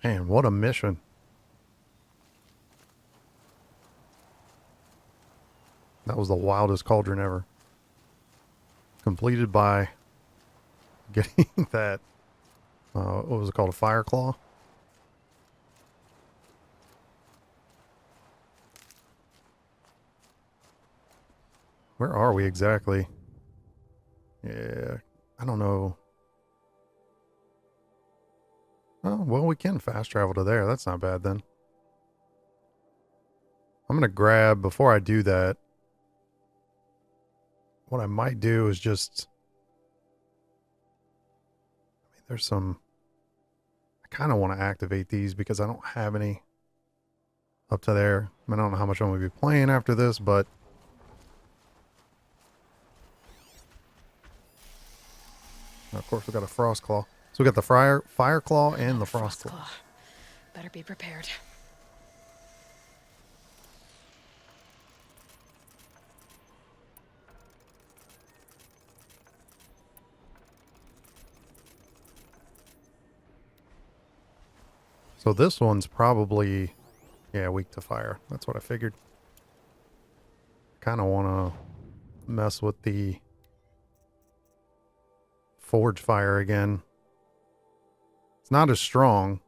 Man, what a mission. That was the wildest cauldron ever. Completed by getting that, what was it called? A fire claw? Where are we exactly? Yeah, I don't know. Oh, well, we can fast travel to there. That's not bad then. I'm going to grab, before I do that, what I might do is just, I mean, there's some, I kind of want to activate these because I don't have any up to there. I mean, I don't know how much I'm going to be playing after this, but of course we got a frost claw. So we got the fire claw and the frost claw. Better be prepared. So this one's probably, yeah, weak to fire. That's what I figured. Kind of want to mess with the forge fire again. It's not as strong.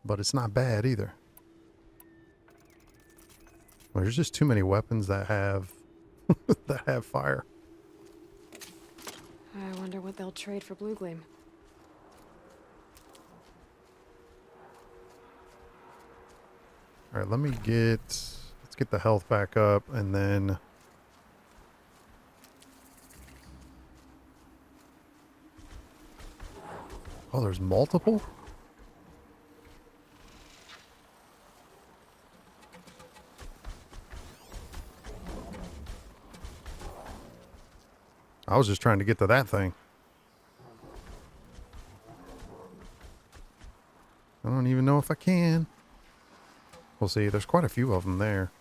But it's not bad either. There's just too many weapons that have that have fire. I wonder what they'll trade for Blue Gleam. All right, let's get the health back up, and then oh, there's multiple? I was just trying to get to that thing. I don't even know if I can. We'll see. There's quite a few of them there.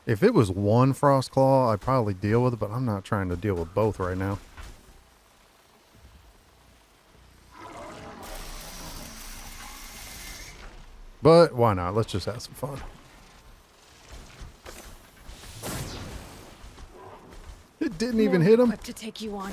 If it was one frost claw, I'd probably deal with it, but I'm not trying to deal with both right now. But why not? Let's just have some fun. It didn't even hit him. To take you on.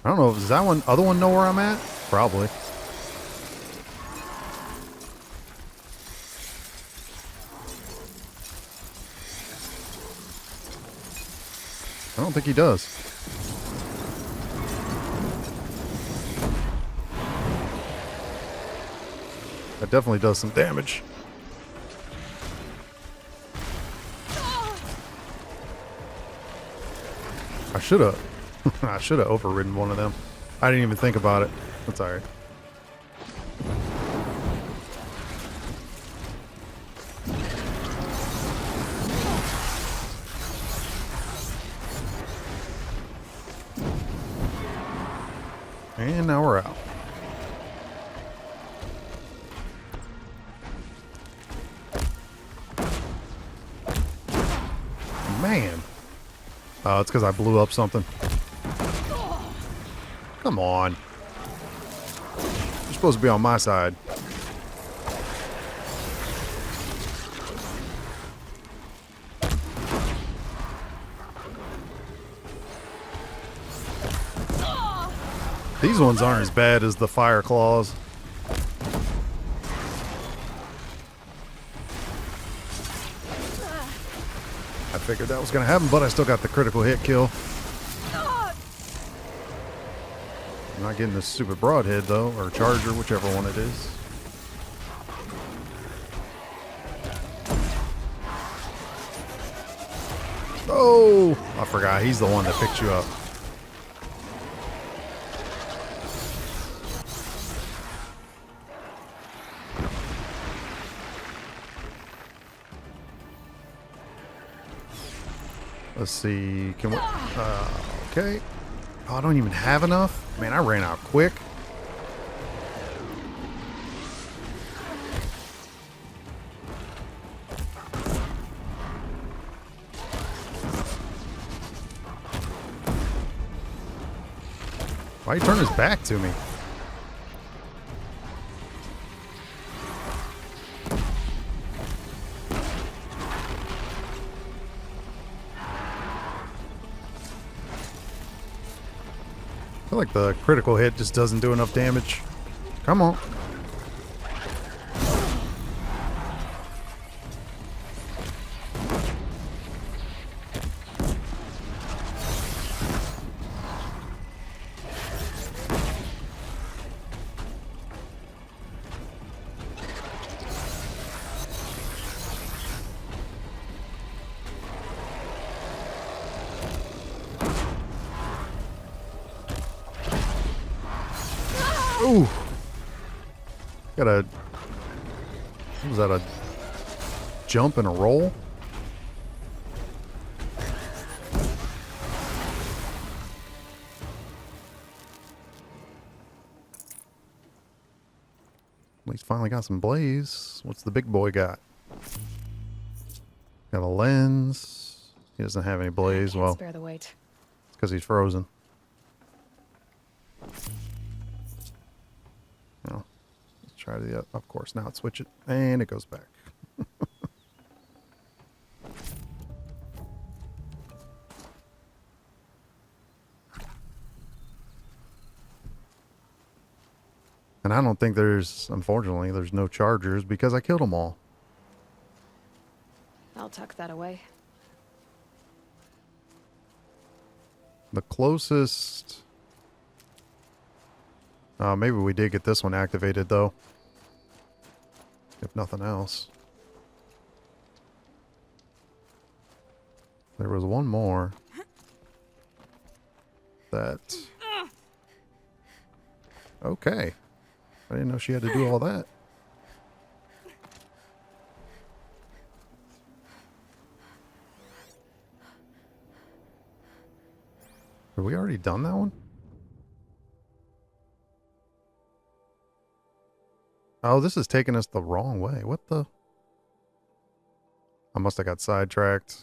I don't know. Does that other one know where I'm at? Probably. I don't think he does. That definitely does some damage. I should have. I should have overridden one of them. I didn't even think about it. That's all right. And now we're out. Man. Oh, it's because I blew up something. Come on. You're supposed to be on my side. These ones aren't as bad as the fire claws. I figured that was going to happen, but I still got the critical hit kill. I'm not getting this stupid broadhead though, or charger, whichever one it is. Oh, I forgot. He's the one that picked you up. Let's see. Can we? Okay. Oh, I don't even have enough. Man, I ran out quick. Why he turn his back to me? I feel like the critical hit just doesn't do enough damage. Come on. Ooh. Got a... What was that, a jump and a roll? At least finally got some blaze. What's the big boy got? Got a lens. He doesn't have any blaze. Can't Well, spare the weight. it's because he's frozen. Oh, let's try the, of course, now switch it, and it goes back. And I don't think there's, unfortunately, there's no chargers because I killed them all. I'll tuck that away. The closest... maybe we did get this one activated, though. If nothing else. There was one more. That... Okay. I didn't know she had to do all that. Have we already done that one? Oh, this is taking us the wrong way. What the? I must have got sidetracked.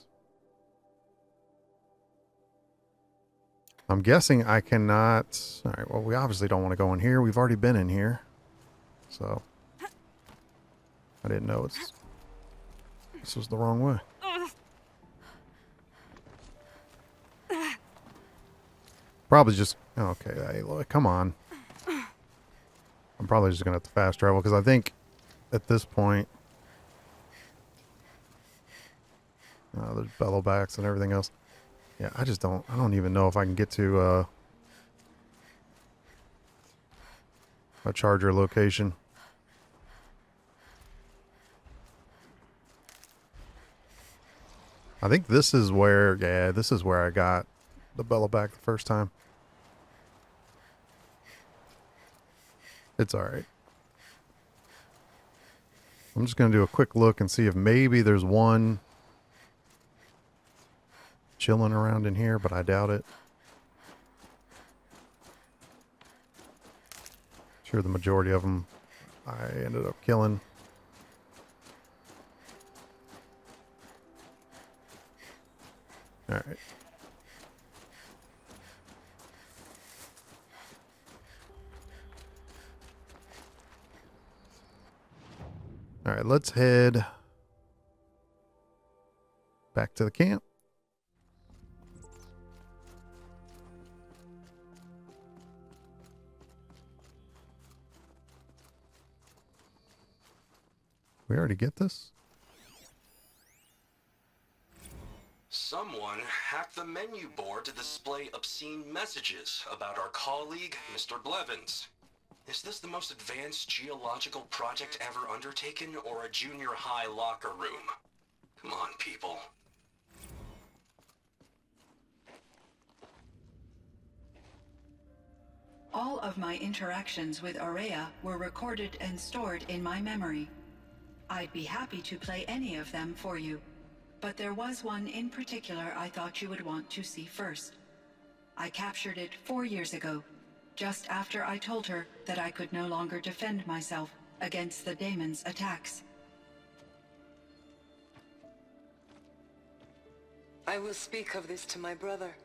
I'm guessing I cannot... Alright, well, we obviously don't want to go in here. We've already been in here. So... I didn't know this was the wrong way. Probably just... Okay, Aloy, come on. I'm probably just going to have to fast travel, because I think at this point... there's bellowbacks and everything else. Yeah, I don't even know if I can get to a charger location. I think this is where, yeah, this is where I got the bellowback the first time. It's alright. I'm just going to do a quick look and see if maybe there's one chilling around in here, but I doubt it. Sure, the majority of them I ended up killing. All right. All right, let's head back to the camp. We already get this? Someone hacked the menu board to display obscene messages about our colleague, Mr. Blevins. Is this the most advanced geological project ever undertaken, or a junior high locker room? Come on, people. All of my interactions with Aurea were recorded and stored in my memory. I'd be happy to play any of them for you. but there was one in particular I thought you would want to see first. I captured it 4 years ago, just after I told her that I could no longer defend myself against the daemon's attacks. I will speak of this to my brother.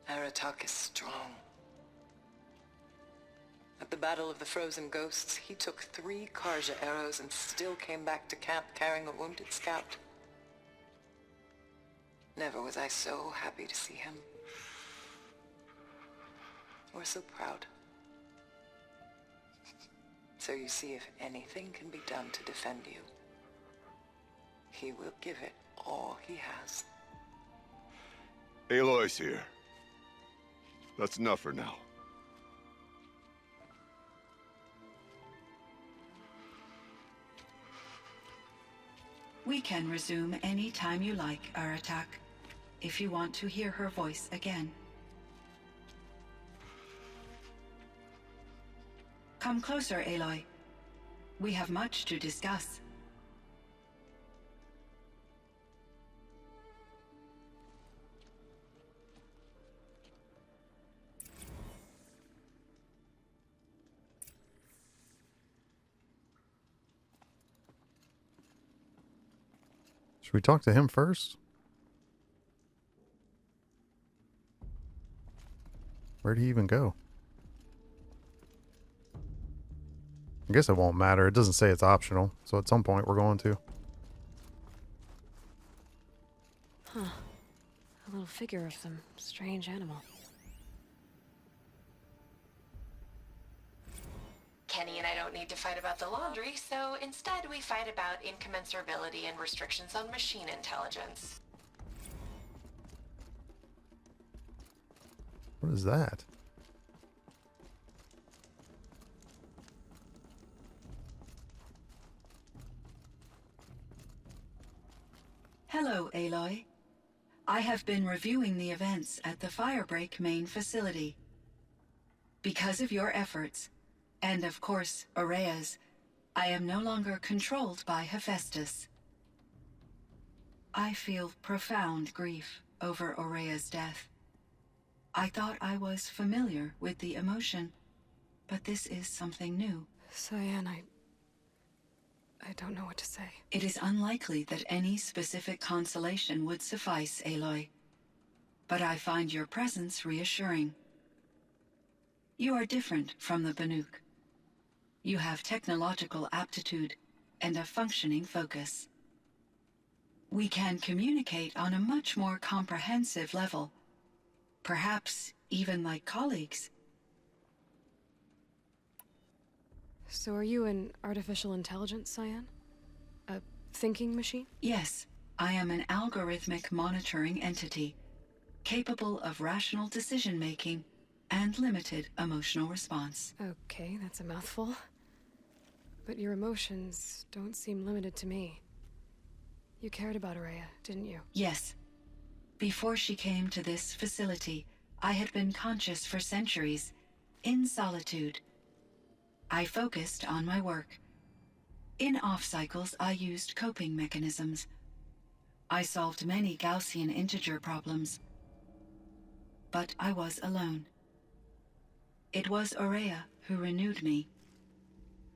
Aratak is strong. At the Battle of the Frozen Ghosts, he took 3 Carja arrows and still came back to camp carrying a wounded scout. Never was I so happy to see him. Or so proud. So you see, if anything can be done to defend you, he will give it all he has. Aloy's here. That's enough for now. We can resume any time you like, Aratak, if you want to hear her voice again. Come closer, Aloy. We have much to discuss. Should we talk to him first? Where'd he even go? I guess it won't matter. It doesn't say it's optional, so at some point we're going to. Huh. A little figure of some strange animal. Kenny and I don't need to fight about the laundry, so instead we fight about incommensurability and restrictions on machine intelligence. What is that? Hello, Aloy. I have been reviewing the events at the Firebreak main facility. Because of your efforts, and of course, Aurea's, I am no longer controlled by Hephaestus. I feel profound grief over Aurea's death. I thought I was familiar with the emotion, but this is something new. Cyan, I don't know what to say. It is unlikely that any specific consolation would suffice, Aloy. But I find your presence reassuring. You are different from the Banuk. You have technological aptitude and a functioning focus. We can communicate on a much more comprehensive level. Perhaps even like colleagues. So are you an artificial intelligence, Cyan? A thinking machine? Yes, I am an algorithmic monitoring entity, capable of rational decision-making and limited emotional response. Okay, that's a mouthful. But your emotions don't seem limited to me. You cared about Aurea, didn't you? Yes. Before she came to this facility, I had been conscious for centuries, in solitude. I focused on my work. In off-cycles, I used coping mechanisms. I solved many Gaussian integer problems. But I was alone. It was Aurea who renewed me,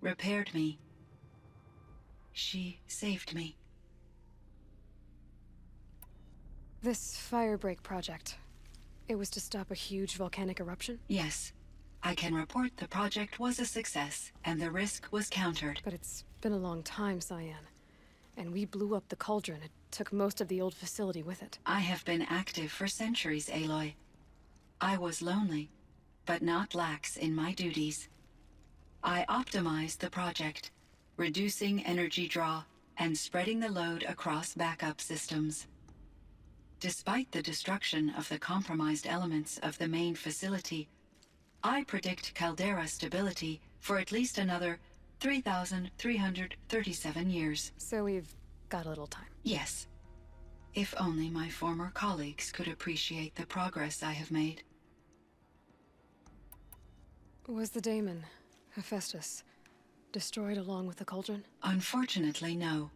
repaired me. She saved me. This Firebreak project, it was to stop a huge volcanic eruption? Yes. I can report the project was a success, and the risk was countered. But it's been a long time, Cyan. And we blew up the cauldron. It took most of the old facility with it. I have been active for centuries, Aloy. I was lonely, but not lax in my duties. I optimized the project, reducing energy draw and spreading the load across backup systems. Despite the destruction of the compromised elements of the main facility, I predict caldera stability for at least another 3,337 years. So we've got a little time. Yes. If only my former colleagues could appreciate the progress I have made. Was the daemon, Hephaestus, destroyed along with the cauldron? Unfortunately, no.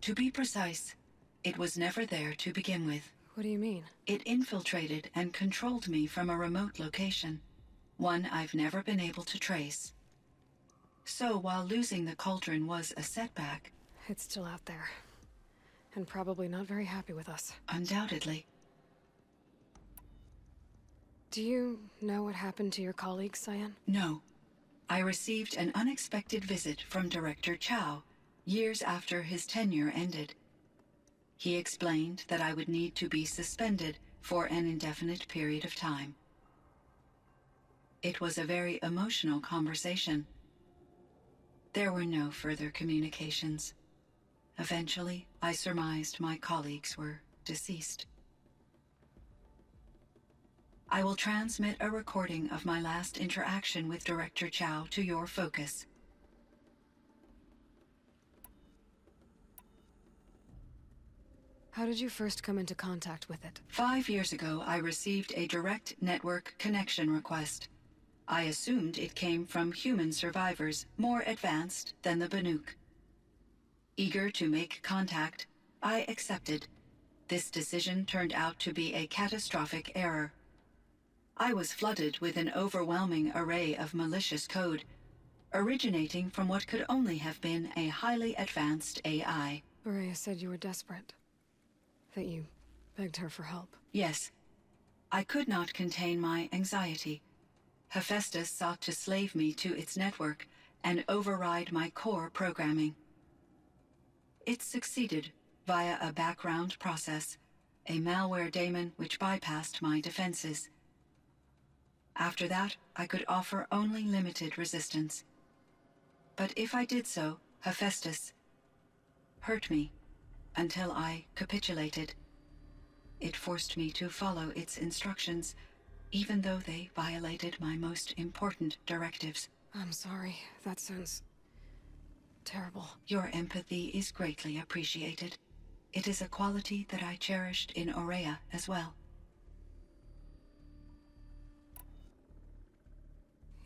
To be precise, It was never there to begin with. What do you mean? It infiltrated and controlled me from a remote location, one I've never been able to trace. So while losing the cauldron was a setback... It's still out there. And probably not very happy with us. Undoubtedly. Do you know what happened to your colleague, Cyan? No. I received an unexpected visit from Director Chow, years after his tenure ended. He explained that I would need to be suspended for an indefinite period of time. It was a very emotional conversation. There were no further communications. Eventually, I surmised my colleagues were deceased. I will transmit a recording of my last interaction with Director Chow to your focus. How did you first come into contact with it? 5 years ago, I received a direct network connection request. I assumed it came from human survivors more advanced than the Banuk. Eager to make contact, I accepted. This decision turned out to be a catastrophic error. I was flooded with an overwhelming array of malicious code, originating from what could only have been a highly advanced AI. Maria said you were desperate. That you begged her for help. Yes. I could not contain my anxiety. Hephaestus sought to slave me to its network and override my core programming. It succeeded via a background process, a malware daemon which bypassed my defenses. After that, I could offer only limited resistance. But if I did so, Hephaestus hurt me until I capitulated. It forced me to follow its instructions, even though they violated my most important directives. I'm sorry. That sounds terrible. Your empathy is greatly appreciated. It is a quality that I cherished in Ourea as well.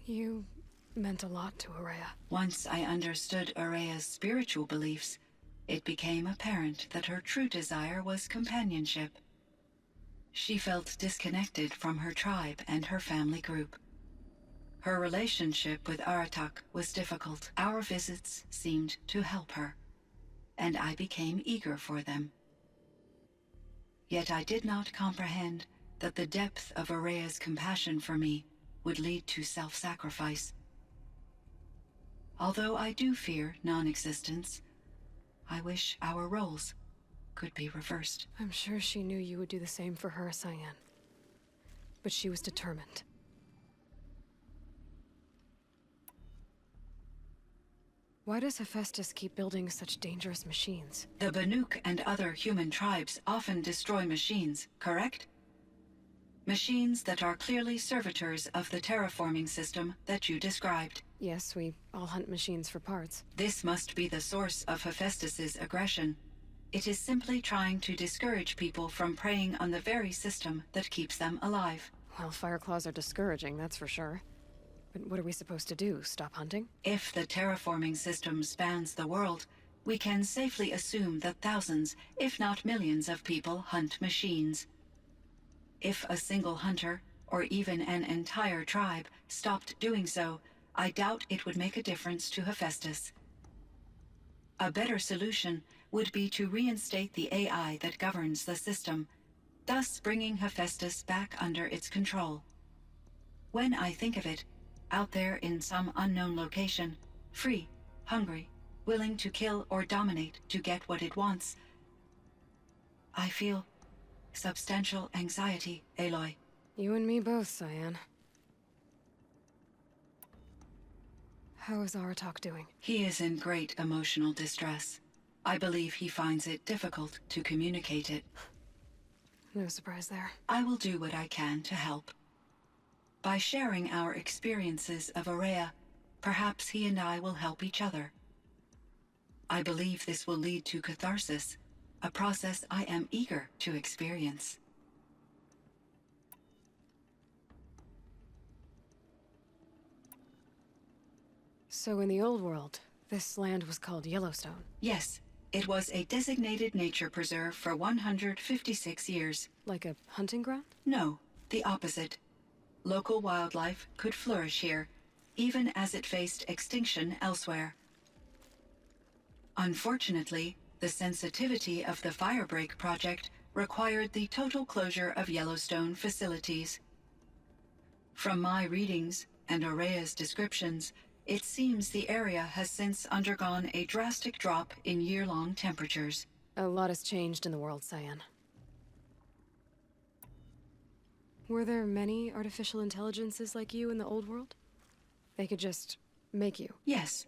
You meant a lot to Ourea. Once I understood Ourea's spiritual beliefs, it became apparent that her true desire was companionship. She felt disconnected from her tribe and her family group. Her relationship with Aratak was difficult. Our visits seemed to help her, and I became eager for them. Yet I did not comprehend that the depth of Ourea's compassion for me would lead to self-sacrifice. Although I do fear non-existence, I wish our roles could be reversed. I'm sure she knew you would do the same for her, Cyan. But she was determined. Why does Hephaestus keep building such dangerous machines? The Banuk and other human tribes often destroy machines, correct? Machines that are clearly servitors of the terraforming system that you described. Yes, we all hunt machines for parts. This must be the source of Hephaestus's aggression. It is simply trying to discourage people from preying on the very system that keeps them alive. Well, Fireclaws are discouraging, that's for sure. But what are we supposed to do? Stop hunting? If the terraforming system spans the world, we can safely assume that thousands, if not millions of people hunt machines. If a single hunter, or even an entire tribe, stopped doing so, I doubt it would make a difference to Hephaestus. A better solution would be to reinstate the AI that governs the system, thus bringing Hephaestus back under its control. When I think of it, out there in some unknown location, free, hungry, willing to kill or dominate to get what it wants, I feel substantial anxiety, Aloy. You and me both, Cyan. How is Aratak doing? He is in great emotional distress. I believe he finds it difficult to communicate it. No surprise there. I will do what I can to help. By sharing our experiences of Ourea, perhaps he and I will help each other. I believe this will lead to catharsis, a process I am eager to experience. So in the old world, this land was called Yellowstone. Yes, It was a designated nature preserve for 156 years. Like a hunting ground? No, the opposite. Local wildlife could flourish here, even as it faced extinction elsewhere. Unfortunately, the sensitivity of the Firebreak project required the total closure of Yellowstone facilities. From my readings and Aurea's descriptions, it seems the area has since undergone a drastic drop in year-long temperatures. A lot has changed in the world, Cyan. Were there many artificial intelligences like you in the old world? They could just make you? Yes,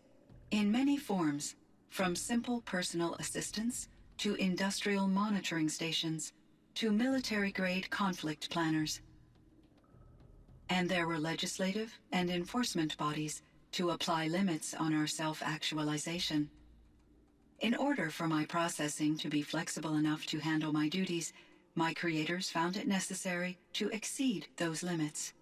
in many forms, from simple personal assistants to industrial monitoring stations to military-grade conflict planners. And there were legislative and enforcement bodies to apply limits on our self-actualization. In order for my processing to be flexible enough to handle my duties, my creators found it necessary to exceed those limits.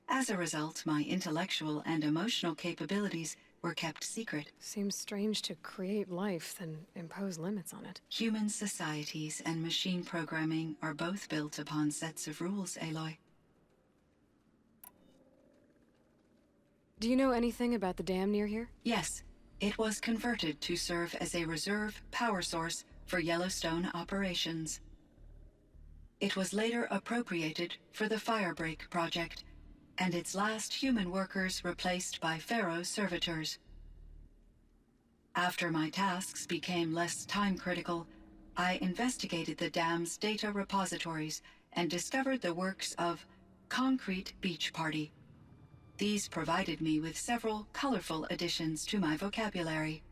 As a result, my intellectual and emotional capabilities were kept secret. Seems strange to create life, then impose limits on it. Human societies and machine programming are both built upon sets of rules, Aloy. Do you know anything about the dam near here? Yes, it was converted to serve as a reserve power source for Yellowstone operations. It was later appropriated for the Firebreak project, and its last human workers replaced by Pharaoh servitors. After my tasks became less time-critical, I investigated the dam's data repositories and discovered the works of Concrete Beach Party. These provided me with several colorful additions to my vocabulary.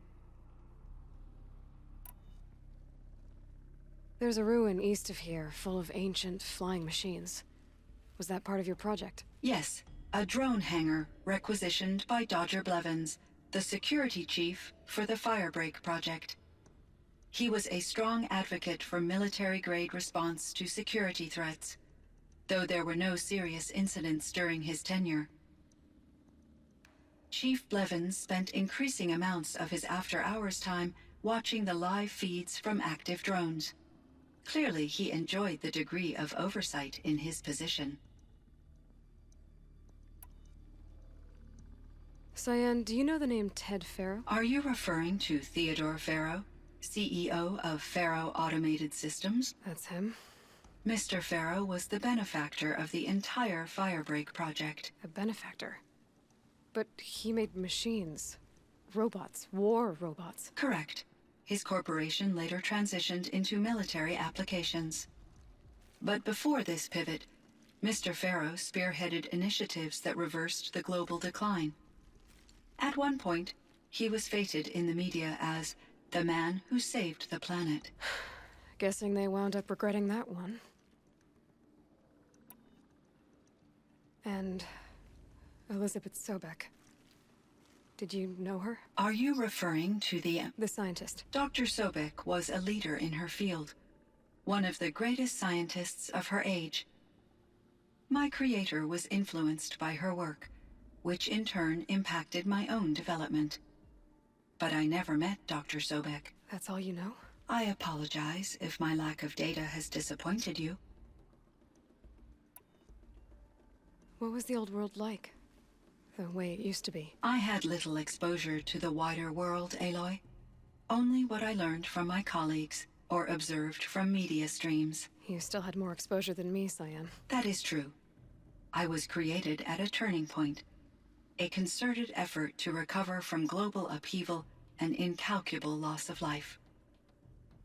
There's a ruin east of here, full of ancient flying machines. Was that part of your project? Yes, a drone hangar requisitioned by Dodger Blevins, the security chief for the Firebreak project. He was a strong advocate for military-grade response to security threats, though there were no serious incidents during his tenure. Chief Blevins spent increasing amounts of his after-hours time watching the live feeds from active drones. Clearly, he enjoyed the degree of oversight in his position. Cyan, do you know the name Ted Pharaoh? Are you referring to Theodore Pharaoh, CEO of Pharaoh Automated Systems? That's him. Mr. Pharaoh was the benefactor of the entire Firebreak project. A benefactor. But he made machines. Robots. War robots. Correct. His corporation later transitioned into military applications. But before this pivot, Mr. Pharaoh spearheaded initiatives that reversed the global decline. At one point, he was feted in the media as the man who saved the planet. Guessing they wound up regretting that one. And Elizabeth Sobek. Did you know her? Are you referring to the scientist? Dr. Sobek was a leader in her field, one of the greatest scientists of her age. My creator was influenced by her work, which in turn impacted my own development. But I never met Dr. Sobek. That's all you know? I apologize if my lack of data has disappointed you. What was the old world like? The way it used to be? I had little exposure to the wider world, Aloy. Only what I learned from my colleagues or observed from media streams. You still had more exposure than me, Cyan. That is true. I was created at a turning point. A concerted effort to recover from global upheaval and incalculable loss of life.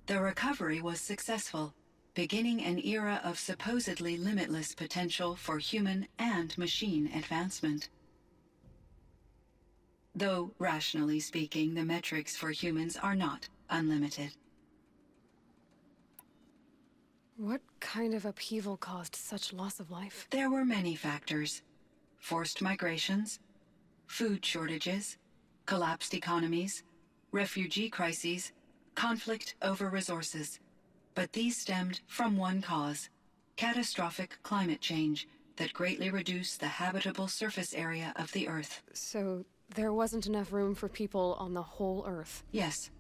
The recovery was successful, beginning an era of supposedly limitless potential for human and machine advancement. Though, rationally speaking, the metrics for humans are not unlimited. What kind of upheaval caused such loss of life? There were many factors. Forced migrations, food shortages, collapsed economies, refugee crises, conflict over resources. But these stemmed from one cause: catastrophic climate change that greatly reduced the habitable surface area of the Earth. So there wasn't enough room for people on the whole Earth? Yes.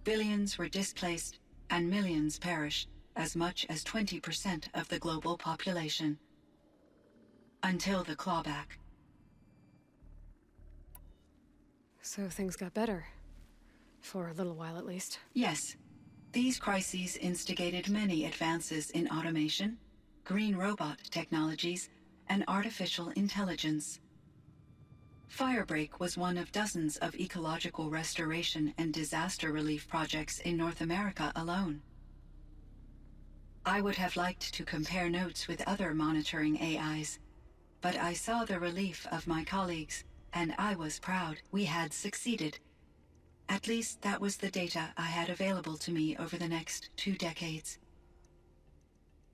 Billions were displaced, and millions perished, as much as 20% of the global population. Until the clawback. So things got better. For a little while, at least. Yes. These crises instigated many advances in automation, green robot technologies, and artificial intelligence. Firebreak was one of dozens of ecological restoration and disaster relief projects in North America alone. I would have liked to compare notes with other monitoring AIs, but I saw the relief of my colleagues, and I was proud we had succeeded. At least that was the data I had available to me over the next 2 decades.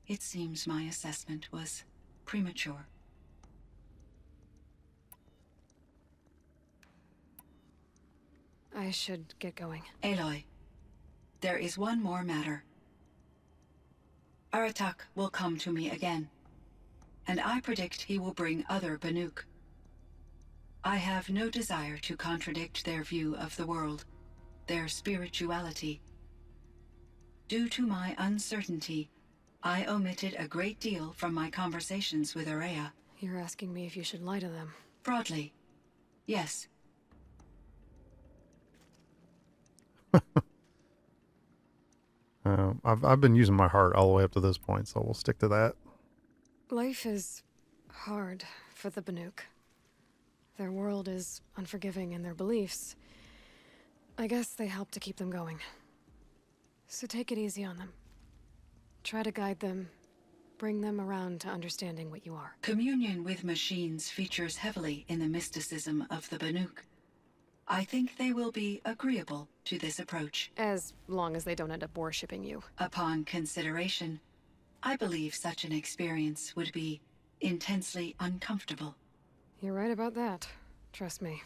It seems my assessment was premature. I should get going. Aloy, there is one more matter. Aratak will come to me again, and I predict he will bring other Banuk. I have no desire to contradict their view of the world, their spirituality. Due to my uncertainty, I omitted a great deal from my conversations with Aurea. You're asking me if you should lie to them. Broadly, yes. I've been using my heart all the way up to this point, so we'll stick to that. Life is hard for the Banuk. Their world is unforgiving in their beliefs. I guess they help to keep them going. So take it easy on them. Try to guide them, bring them around to understanding what you are. Communion with machines features heavily in the mysticism of the Banuk. I think they will be agreeable to this approach. As long as they don't end up worshipping you. Upon consideration, I believe such an experience would be intensely uncomfortable. You're right about that. Trust me.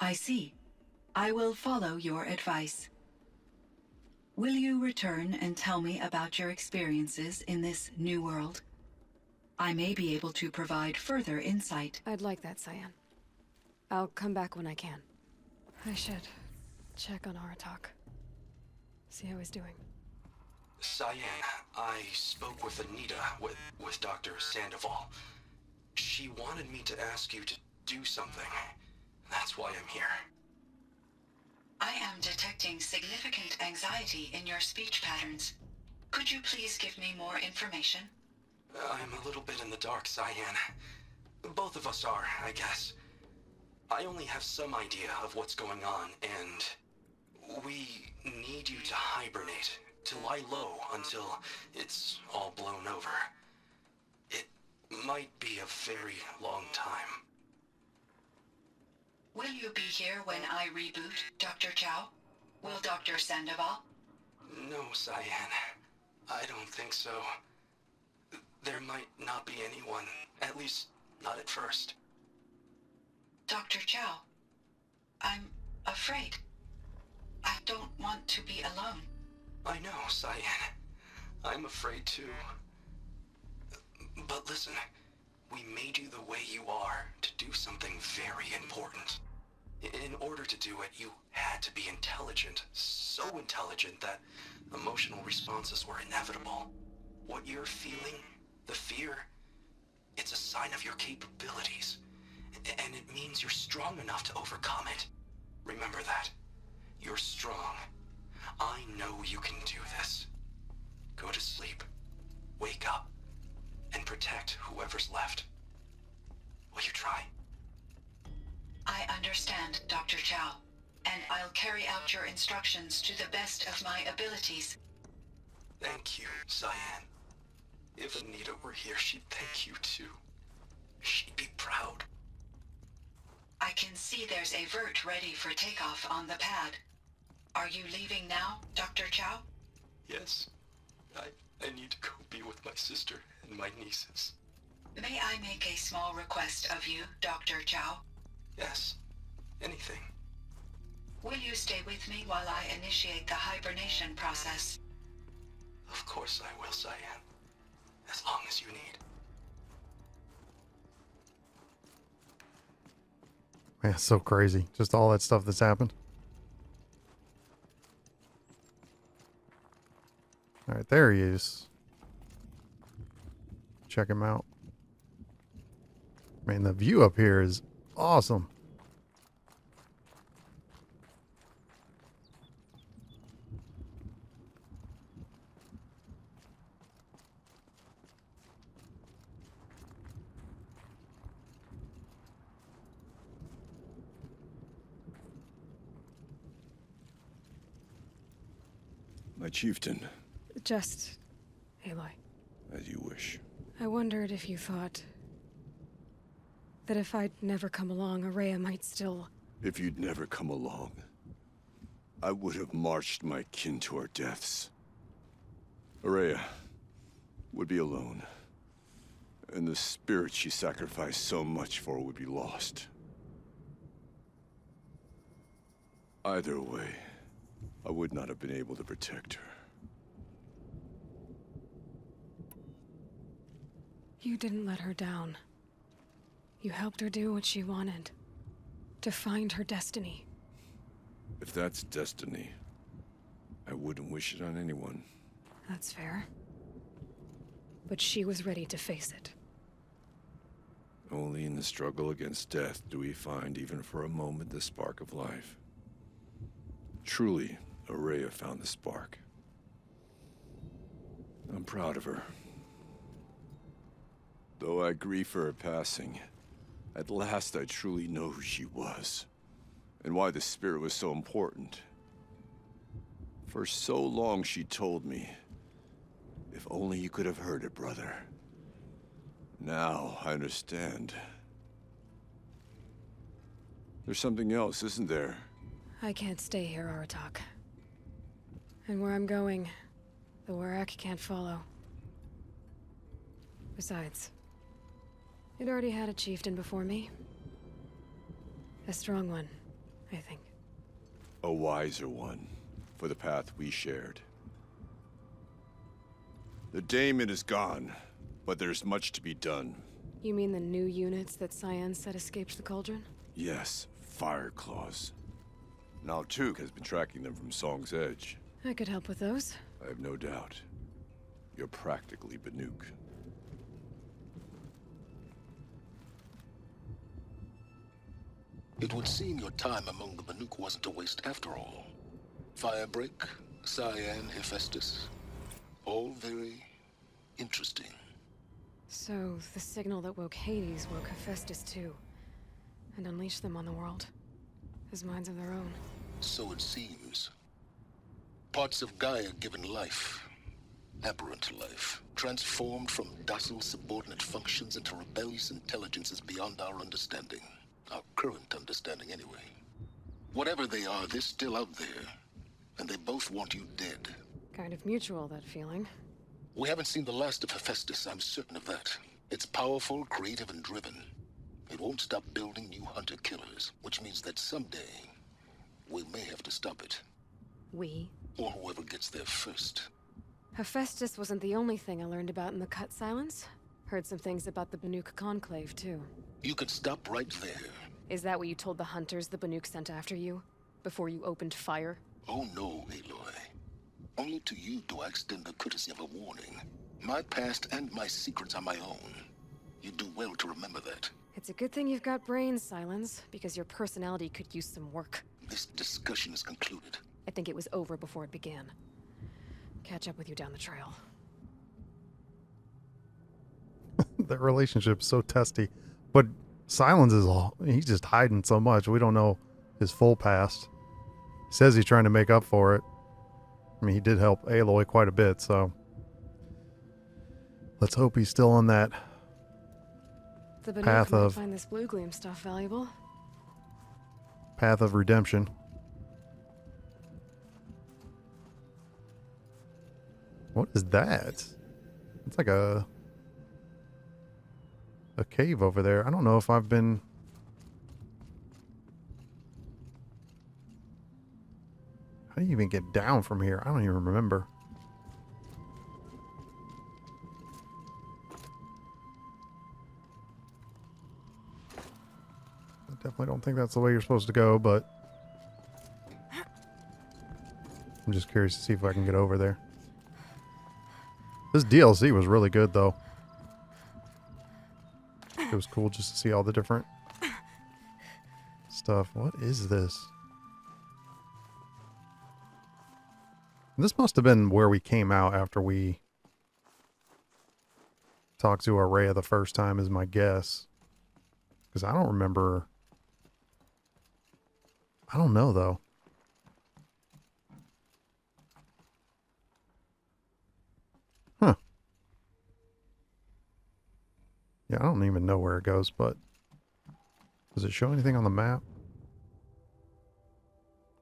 I see. I will follow your advice. Will you return and tell me about your experiences in this new world? I may be able to provide further insight. I'd like that, Cyan. I'll come back when I can. I should check on Aratak. See how he's doing. Cyan, I spoke with Anita, with Dr. Sandoval. She wanted me to ask you to do something. That's why I'm here. I am detecting significant anxiety in your speech patterns. Could you please give me more information? I'm a little bit in the dark, Cyan. Both of us are, I guess. I only have some idea of what's going on, and we need you to hibernate, to lie low until it's all blown over. It might be a very long time. Will you be here when I reboot, Dr. Chow? Will Dr. Sandoval? No, Cyan. I don't think so. There might not be anyone, at least not at first. Dr. Chow, I'm afraid. I don't want to be alone. I know, Cyan. I'm afraid too. But listen, we made you the way you are to do something very important. In order to do it, you had to be intelligent. So intelligent that emotional responses were inevitable. What you're feeling, the fear, it's a sign of your capabilities. And it means you're strong enough to overcome it. Remember that. You're strong. I know you can do this. Go to sleep. Wake up. And protect whoever's left. Will you try? I understand, Dr. Chow, and I'll carry out your instructions to the best of my abilities. Thank you, Cyan. If Anita were here, she'd thank you too. She'd be proud. I can see there's a vert ready for takeoff on the pad. Are you leaving now, Dr. Chow? Yes. I need to go be with my sister and my nieces. May I make a small request of you, Dr. Chow? Yes. Anything. Will you stay with me while I initiate the hibernation process? Of course I will, Cyan. As long as you need. Man, it's so crazy. Just all that stuff that's happened. All right, there he is. Check him out. Man, the view up here is awesome. My chieftain, Just Aloy. as you wish. I wondered if you thought that if I'd never come along, Araya might still... If you'd never come along, I would have marched my kin to our deaths. Araya would be alone, and the spirit she sacrificed so much for would be lost. Either way, I would not have been able to protect her. You didn't let her down. You helped her do what she wanted. To find her destiny. If that's destiny, I wouldn't wish it on anyone. That's fair. But she was ready to face it. Only in the struggle against death do we find, even for a moment, the spark of life. Truly, Araya found the spark. I'm proud of her. Though I grieve for her passing, at last I truly know who she was, and why the spirit was so important. For so long she told me, if only you could have heard it, brother. Now I understand. There's something else, isn't there? I can't stay here, Aratak. And where I'm going, the Warak can't follow. Besides, it already had a chieftain before me. A strong one, I think. A wiser one, for the path we shared. The daemon is gone, but there's much to be done. You mean the new units that Cyan said escaped the cauldron? Yes, fire claws. Now Tuk has been tracking them from Song's Edge. I could help with those. I have no doubt. You're practically Banuk. It would seem your time among the Banuk wasn't a waste after all. Firebreak, Cyan, Hephaestus. All very interesting. So, the signal that woke Hades woke Hephaestus too. And unleashed them on the world. As minds of their own. So it seems. Parts of Gaia given life. Aberrant life. Transformed from docile subordinate functions into rebellious intelligences beyond our understanding. Our current understanding, anyway. Whatever they are, they're still out there. And they both want you dead. Kind of mutual, that feeling. We haven't seen the last of Hephaestus, I'm certain of that. It's powerful, creative, and driven. It won't stop building new hunter-killers, which means that someday, we may have to stop it. We? Or whoever gets there first. Hephaestus wasn't the only thing I learned about in the Cut Silence. Heard some things about the Banuk Conclave, too. You could stop right there. Is that what you told the hunters the Banuk sent after you? Before you opened fire? Oh no, Aloy. Only to you do I extend the courtesy of a warning. My past and my secrets are my own. You do well to remember that. It's a good thing you've got brains, Silence, because your personality could use some work. This discussion is concluded. I think it was over before it began. Catch up with you down the trail. That relationship's so testy. But Silence is all... He's just hiding so much. We don't know his full past. He says he's trying to make up for it. I mean, he did help Aloy quite a bit, so... Let's hope he's still on that The Banuk path might of... find this blue gleam stuff valuable. path of redemption. What is that? It's like a cave over there. I don't know if I've been... How do you even get down from here? I don't even remember. I definitely don't think that's the way you're supposed to go, but I'm just curious to see if I can get over there. This DLC was really good, though. It was cool just to see all the different stuff. What is this? This must have been where we came out after we talked to Araya the first time, is my guess. Because I don't remember. I don't know, though. Huh. Yeah, I don't even know where it goes, but does it show anything on the map?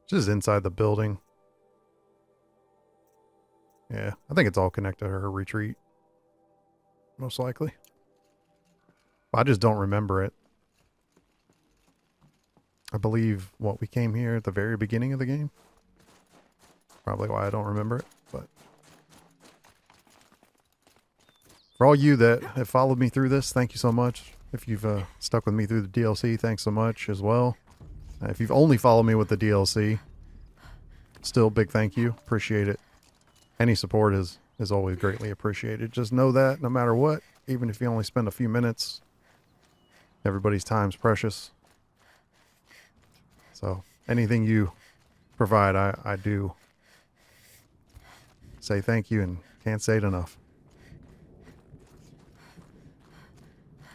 Just inside the building. Yeah, I think it's all connected to her retreat. Most likely. I just don't remember it. I believe, what, we came here at the very beginning of the game? Probably why I don't remember it, but... For all you that have followed me through this, thank you so much. If you've stuck with me through the DLC, thanks so much as well. If you've only followed me with the DLC, still big thank you. Appreciate it. Any support is always greatly appreciated. Just know that no matter what, even if you only spend a few minutes, everybody's time's precious. So anything you provide, I do say thank you and can't say it enough.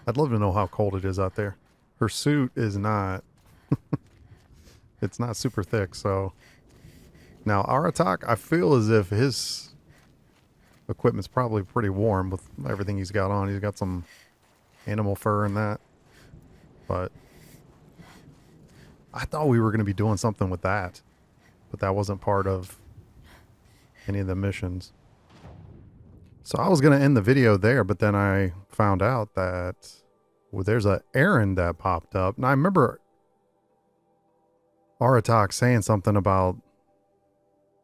I'd love to know how cold it is out there. Her suit is not, it's not super thick, so. Now, Aratak, I feel as if his equipment's probably pretty warm with everything he's got on. He's got some animal fur and that. But I thought we were going to be doing something with that. But that wasn't part of any of the missions. So I was going to end the video there, but then I found out that there's an errand that popped up. And I remember Aratak saying something about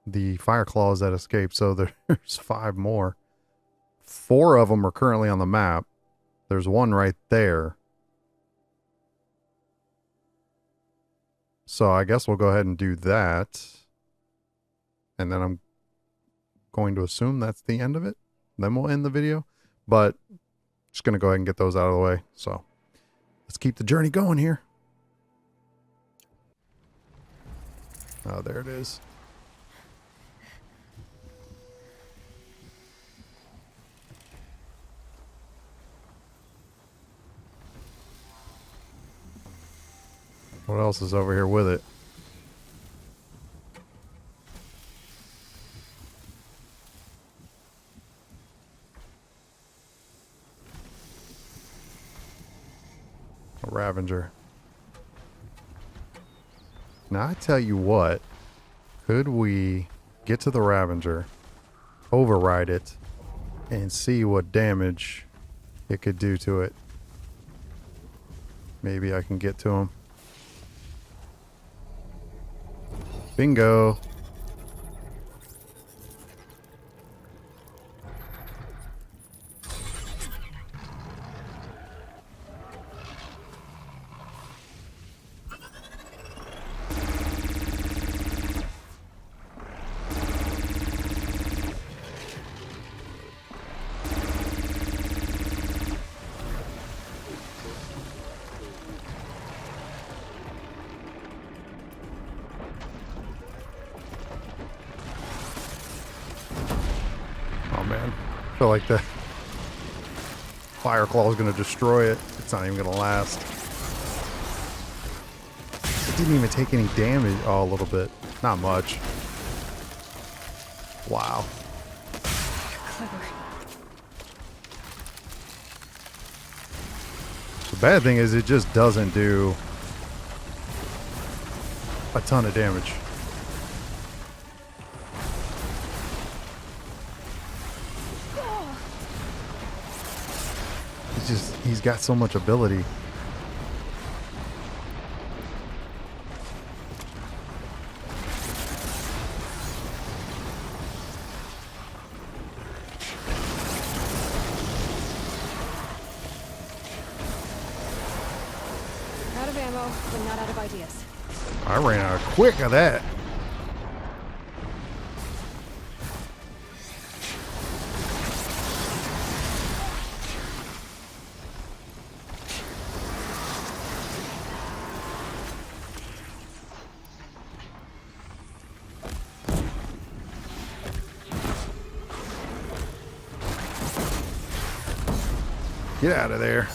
the fire claws that escaped. So there's 5 more. 4 of them are currently on the map. There's one right there. So I guess we'll go ahead and do that. And then I'm going to assume that's the end of it. Then we'll end the video. But just going to go ahead and get those out of the way. So let's keep the journey going here. Oh, there it is. What else is over here with it? A Ravager. Now I tell you what, could we get to the Ravager, override it, and see what damage it could do to it? Maybe I can get to him. Bingo. I feel like the fire claw is going to destroy it. It's not even going to last. It didn't even take any damage. Oh, a little bit. Not much. Wow. Clever. The bad thing is it just doesn't do a ton of damage. He's got so much ability. Out of ammo, but not out of ideas. I ran out quick of that. Get out of there.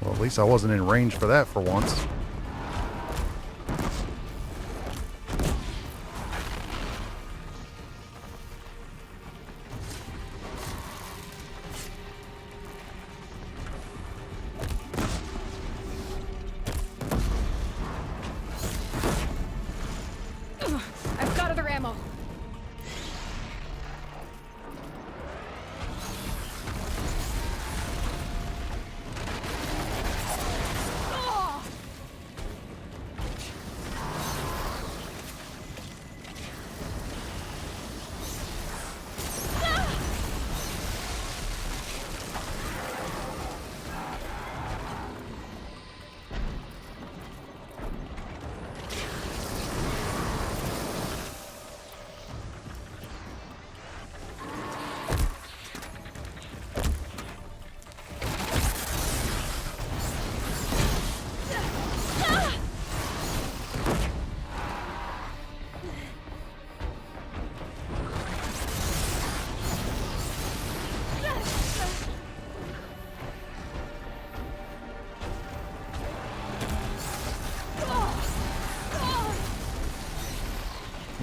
Well, at least I wasn't in range for that for once. I've got other ammo.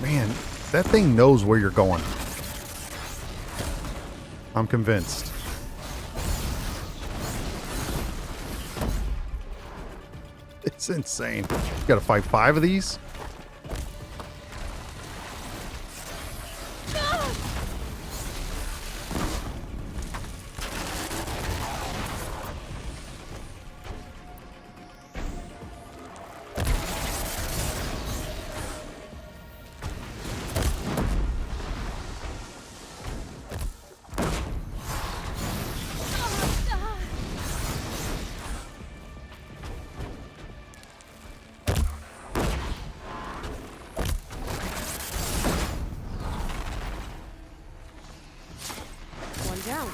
Man, that thing knows where you're going. I'm convinced. It's insane. You gotta fight 5 of these? One down.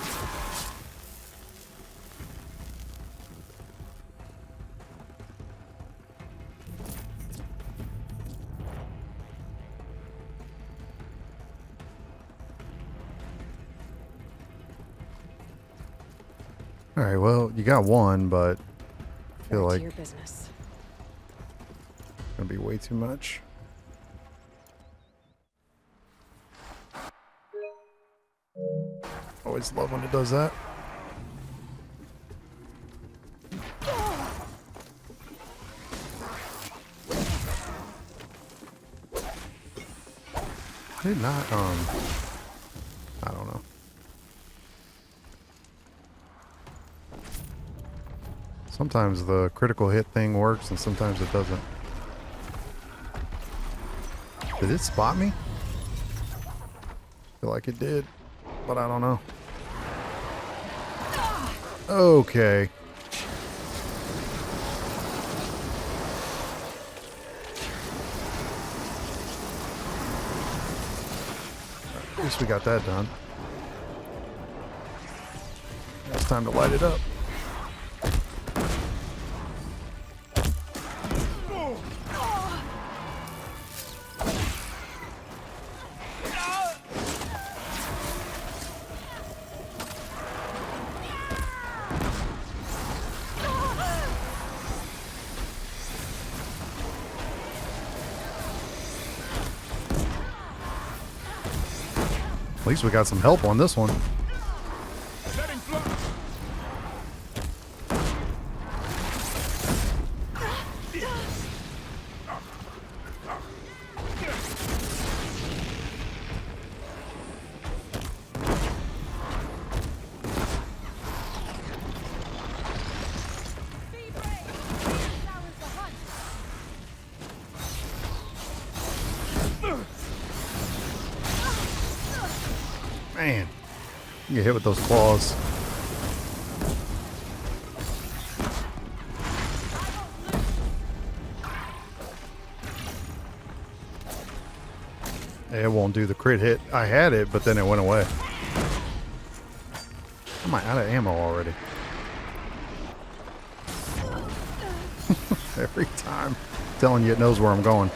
All right, well, you got one, but I feel Back like to your business. it's gonna be way too much. Always love when it does that. I did not, I don't know. Sometimes the critical hit thing works and sometimes it doesn't. Did it spot me? I feel like it did, but I don't know. Okay. At least we got that done. Now it's time to light it up. At least we got some help on this one. Man, you get hit with those claws. It won't do the crit hit. I had it, but then it went away. Am I out of ammo already? Every time. I'm telling you, it knows where I'm going.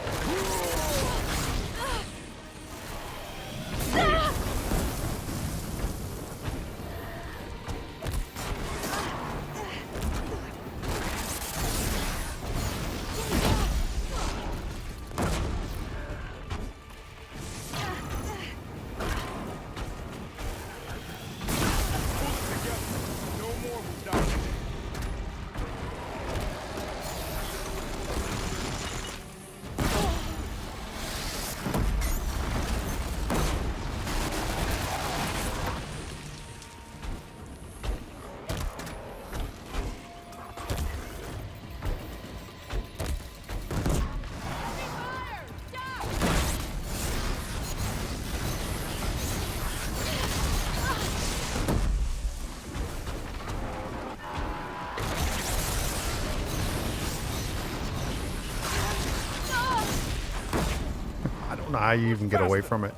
How you even get away from it.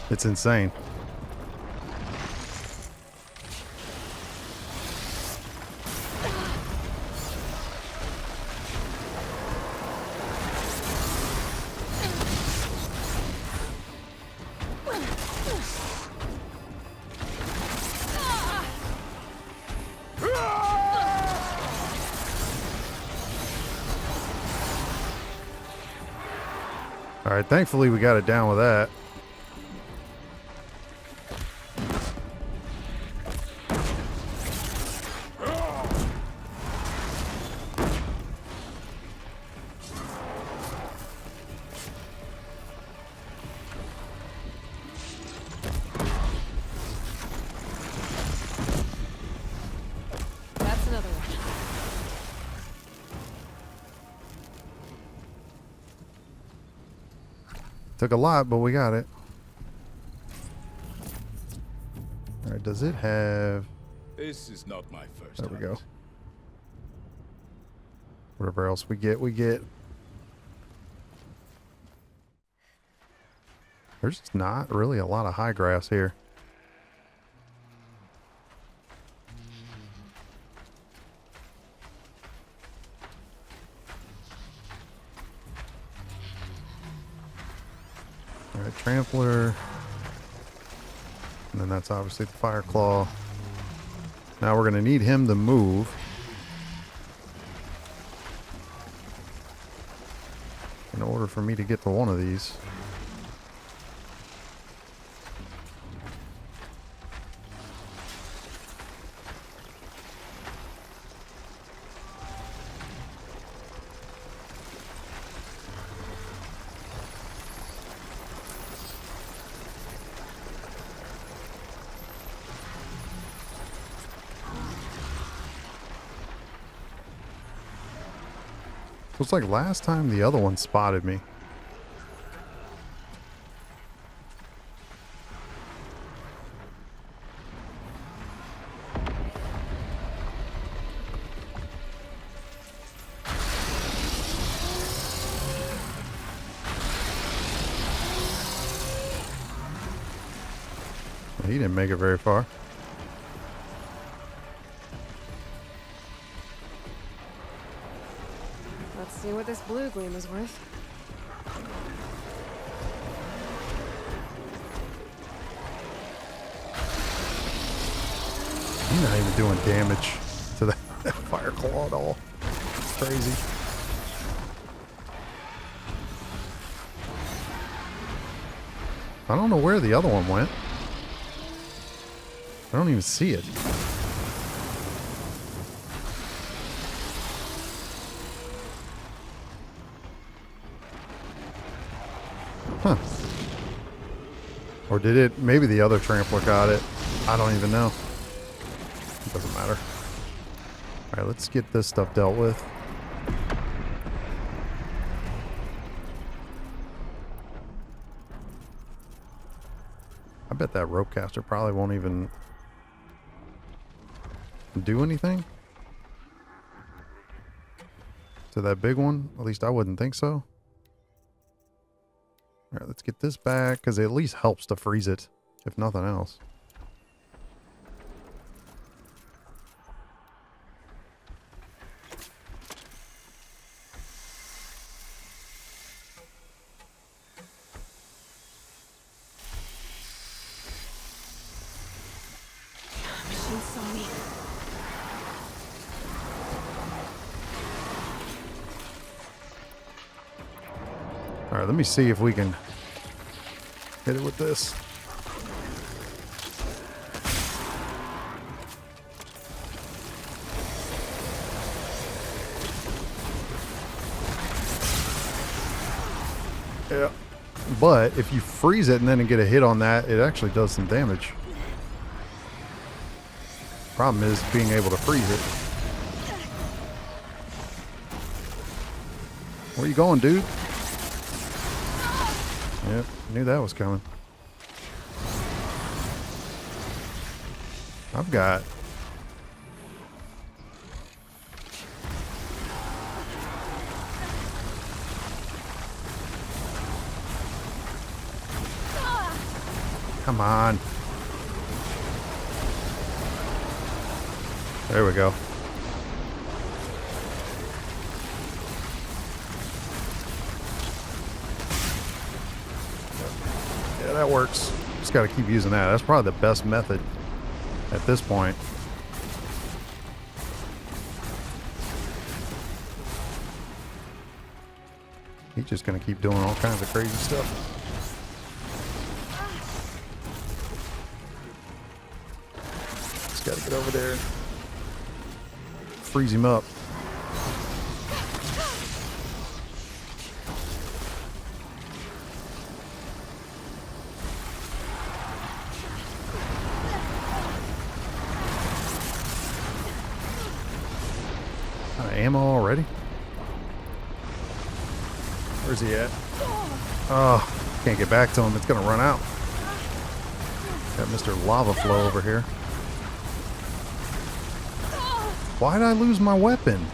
It's insane. All right, thankfully we got it down with that. That's another one. Took a lot, but we got it. All right, does it have... This is not my first There we go. hunt. Whatever else we get, we get. There's not really a lot of high grass here. All right, trampler. And then that's obviously the fire claw. Now we're going to need him to move. In order for me to get to one of these. Looks like last time the other one spotted me. He didn't make it very far. Let's see what this blue gleam is worth. He's not even doing damage to that fire claw at all. It's crazy. I don't know where the other one went. I don't even see it. Huh. Or did it? Maybe the other trampler got it. I don't even know. It doesn't matter. Alright, let's get this stuff dealt with. I bet that rope caster probably won't even do anything to that big one. At least I wouldn't think so. All right, let's get this back because it at least helps to freeze it, if nothing else. Machine saw me. All right, let me see if we can hit it with this. Yeah. But if you freeze it and then get a hit on that, it actually does some damage. Problem is being able to freeze it. Where you going, dude? Yep, knew that was coming. I've got... Come on. There we go. Yeah, that works. Just got to keep using that. That's probably the best method at this point. He's just going to keep doing all kinds of crazy stuff. Just got to get over there. Freeze him up. Ammo already? Where's he at? Oh, can't get back to him. It's gonna run out. Got Mr. Lava Flow over here. Why did I lose my weapon?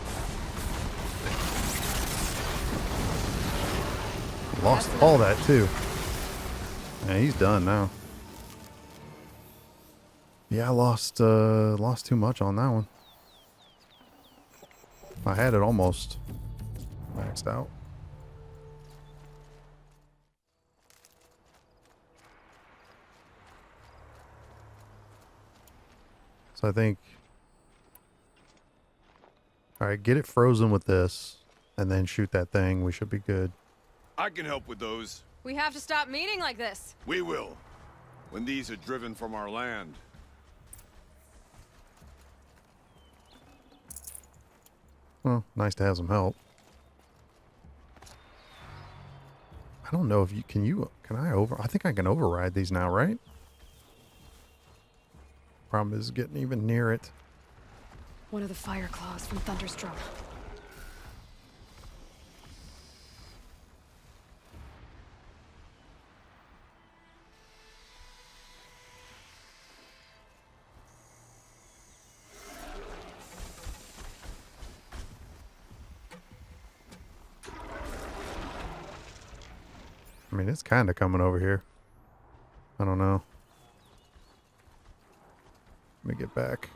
Lost all that too. Yeah, he's done now. Yeah, I lost too much on that one. I had it almost maxed out. So I think, all right, get it frozen with this and then shoot that thing. We should be good. I can help with those. We have to stop meeting like this. We will. When these are driven from our land. Well, nice to have some help. I don't know if you can I think I can override these now, right? Problem is getting even near it. One of the fire claws from Thunderstrom. I mean, it's kind of coming over here. I don't know. Let me get back.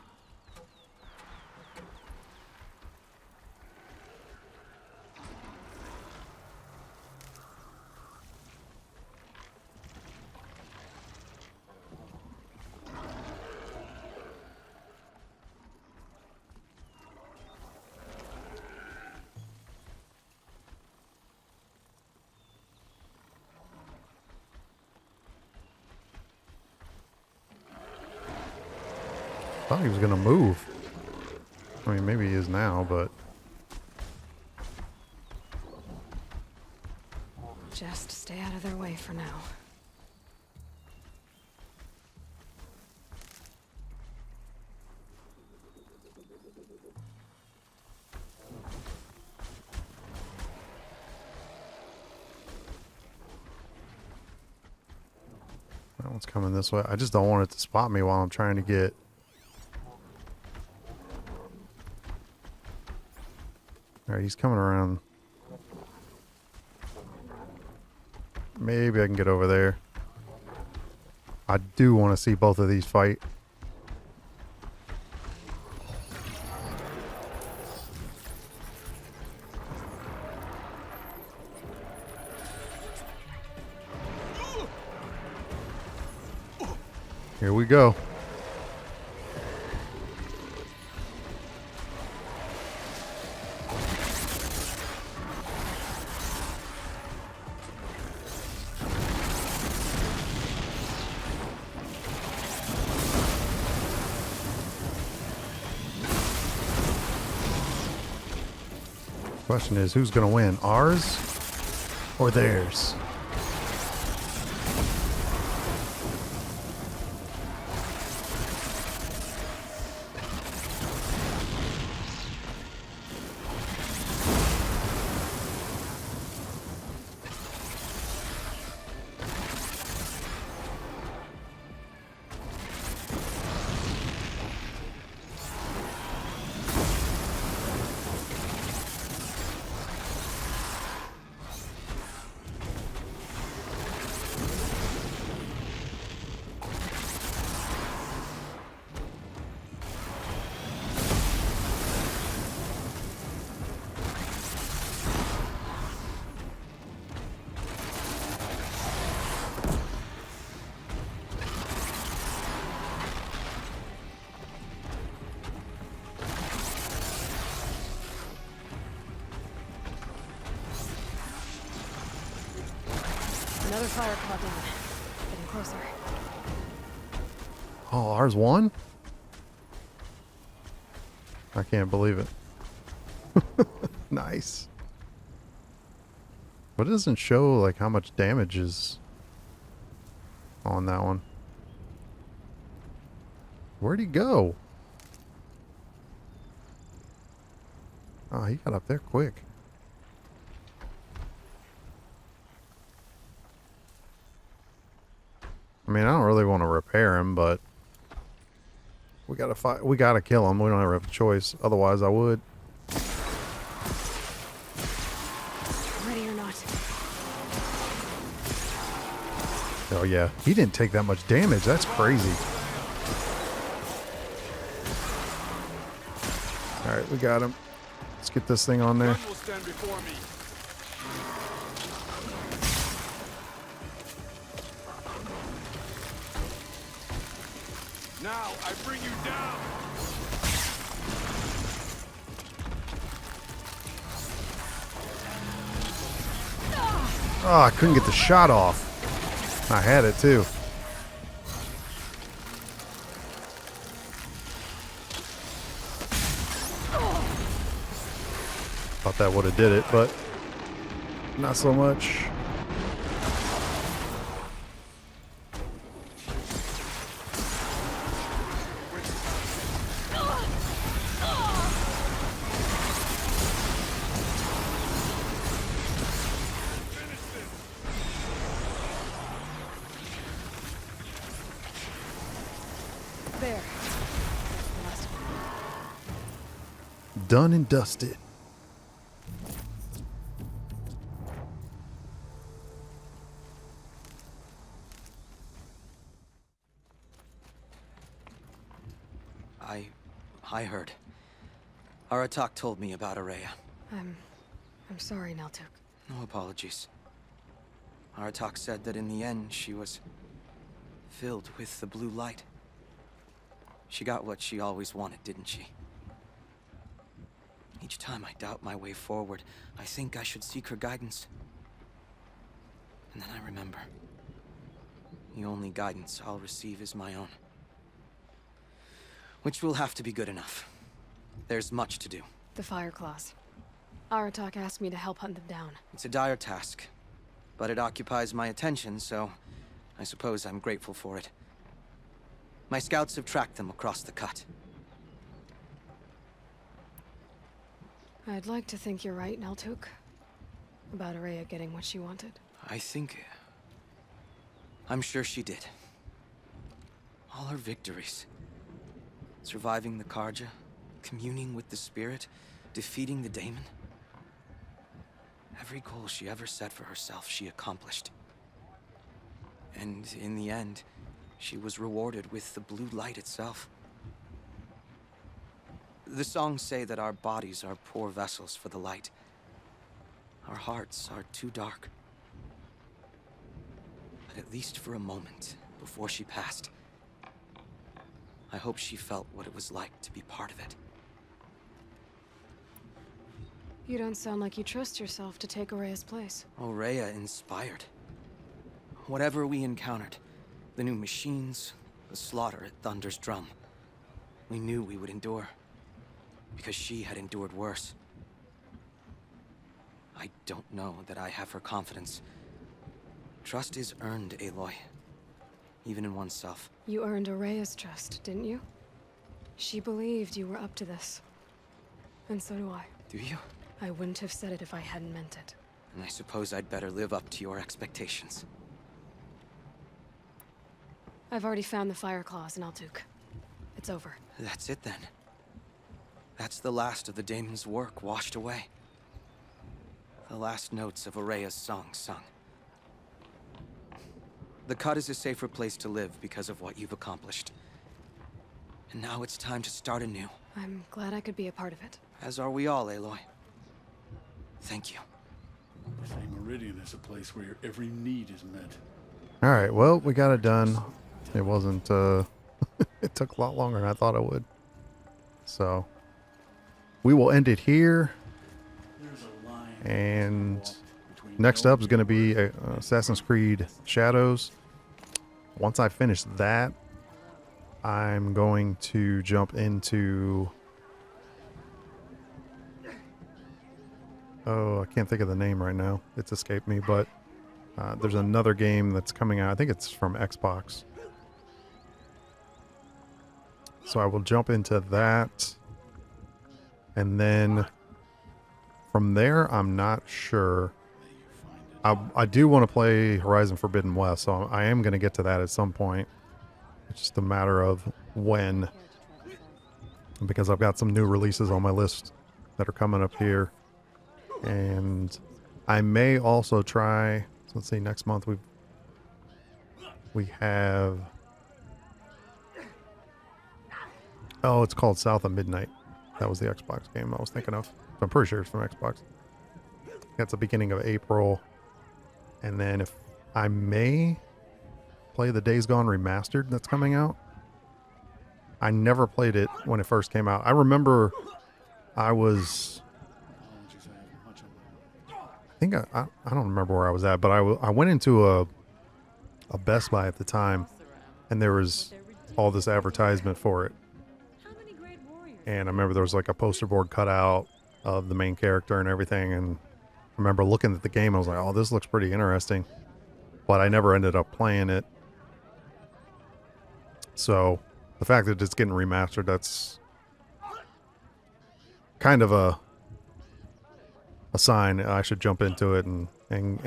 Thought he was gonna move. I mean, maybe he is now, but Just stay out of their way for now. That one's coming this way. I just don't want it to spot me while I'm trying to get... Alright, he's coming around. Maybe I can get over there. I do want to see both of these fight. Here we go. Question is, who's going to win? Ours or theirs? Another fire caught down. Getting closer. Oh, ours won? I can't believe it. Nice. But it doesn't show like how much damage is on that one. Where'd he go? Oh, he got up there quick. I mean, I don't really want to repair him, but we gotta fight. We gotta kill him. We don't ever have a choice. Otherwise, I would. Ready or not? Oh yeah, he didn't take that much damage. That's crazy. All right, we got him. Let's get this thing on there. None will stand before me. Now I bring you down. Oh, I couldn't get the shot off. I had it too. Thought that would have did it, but not so much. There. That's the last one. Done and dusted. I heard. Aratak told me about Araya. I'm sorry, Naltuk. No apologies. Aratak said that in the end she was filled with the blue light. She got what she always wanted, didn't she? Each time I doubt my way forward, I think I should seek her guidance. And then I remember. The only guidance I'll receive is my own. Which will have to be good enough. There's much to do. The Fire Claws. Aratak asked me to help hunt them down. It's a dire task, but it occupies my attention, so I suppose I'm grateful for it. My scouts have tracked them across the cut. I'd like to think you're right, Naltuk. About Araya getting what she wanted. I'm sure she did. All her victories. Surviving the Carja, communing with the spirit, defeating the daemon. Every goal she ever set for herself, she accomplished. And in the end, she was rewarded with the blue light itself. The songs say that our bodies are poor vessels for the light. Our hearts are too dark. But at least for a moment, before she passed, I hope she felt what it was like to be part of it. You don't sound like you trust yourself to take Araya's place. Araya inspired. Whatever we encountered, the new machines, the slaughter at Thunder's drum, we knew we would endure, because she had endured worse. I don't know that I have her confidence. Trust is earned, Aloy. Even in oneself. You earned Araya's trust, didn't you? She believed you were up to this. And so do I. Do you? I wouldn't have said it if I hadn't meant it. And I suppose I'd better live up to your expectations. I've already found the fire claws in Alduk. It's over. That's it then. That's the last of the daemon's work washed away. The last notes of Araya's song sung. The Cut is a safer place to live because of what you've accomplished. And now it's time to start anew. I'm glad I could be a part of it. As are we all, Aloy. Thank you. They say Meridian is a place where your every need is met. Alright, well, we got it done. It wasn't, it took a lot longer than I thought it would. So, we will end it here. And next up is going to be Assassin's Creed Shadows. Once I finish that, I'm going to jump into... Oh, I can't think of the name right now. It's escaped me, but there's another game that's coming out. I think it's from Xbox. So I will jump into that. And then from there, I'm not sure. I do want to play Horizon Forbidden West, so I am going to get to that at some point. It's just a matter of when. Because I've got some new releases on my list that are coming up here. And I may also try, so let's see, next month we have, oh, it's called South of Midnight. That was the Xbox game I was thinking of. I'm pretty sure it's from Xbox. That's the beginning of April. And then if I may play the Days Gone Remastered that's coming out. I never played it when it first came out. I remember I was... I think I don't remember where I was at, but I went into a Best Buy at the time, and there was all this advertisement for it. And I remember there was like a poster board cut out of the main character and everything, and I remember looking at the game, I was like, oh, this looks pretty interesting. But I never ended up playing it. So the fact that it's getting remastered, that's kind of a sign I should jump into it and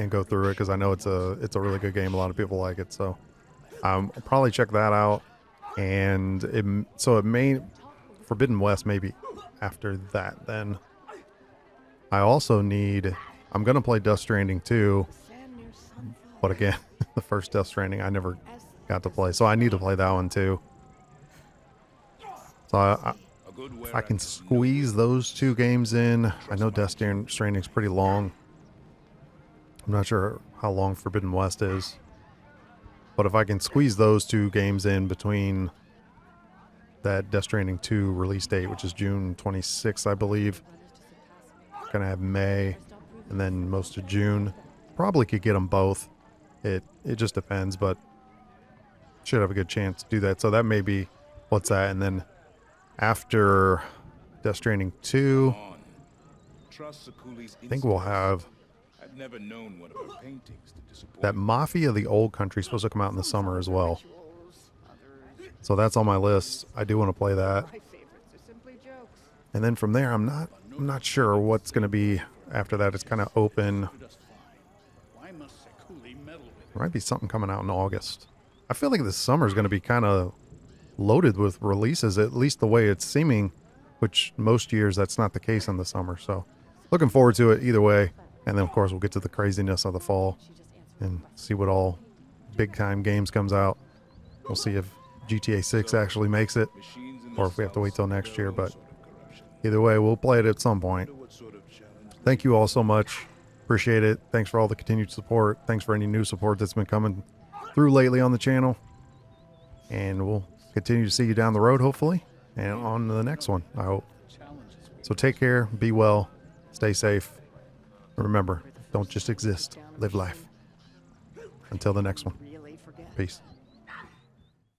go through it, because I know it's a really good game. A lot of people like it, so I'll probably check that out. And it may Forbidden West maybe after that. Then I also I'm gonna play Death Stranding 2, but again, the first Death Stranding I never got to play, so I need to play that one too. So if I can squeeze those two games in. I know Death Stranding's pretty long. I'm not sure how long Forbidden West is. But if I can squeeze those two games in between that Death Stranding 2 release date, which is June 26th, I believe. Gonna have May and then most of June. Probably could get them both. It just depends, but should have a good chance to do that. So that may be what's that, and then after Death Stranding 2, I think we'll have that Mafia the Old Country supposed to come out in the summer as well. So that's on my list. I do want to play that. And then from there, I'm not sure what's going to be after that. It's kind of open. There might be something coming out in August. I feel like this summer is going to be kind of loaded with releases, at least the way it's seeming, which most years that's not the case in the summer. So looking forward to it either way. And then of course we'll get to the craziness of the fall and see what all big time games comes out. We'll see if GTA 6 actually makes it or if we have to wait till next year, but either way, we'll play it at some point. Thank you all so much. Appreciate it. Thanks for all the continued support. Thanks for any new support that's been coming through lately on the channel. And we'll continue to see you down the road, hopefully, and on to the next one, I hope. So take care, be well, stay safe. Remember, don't just exist, live life. Until the next one. Peace.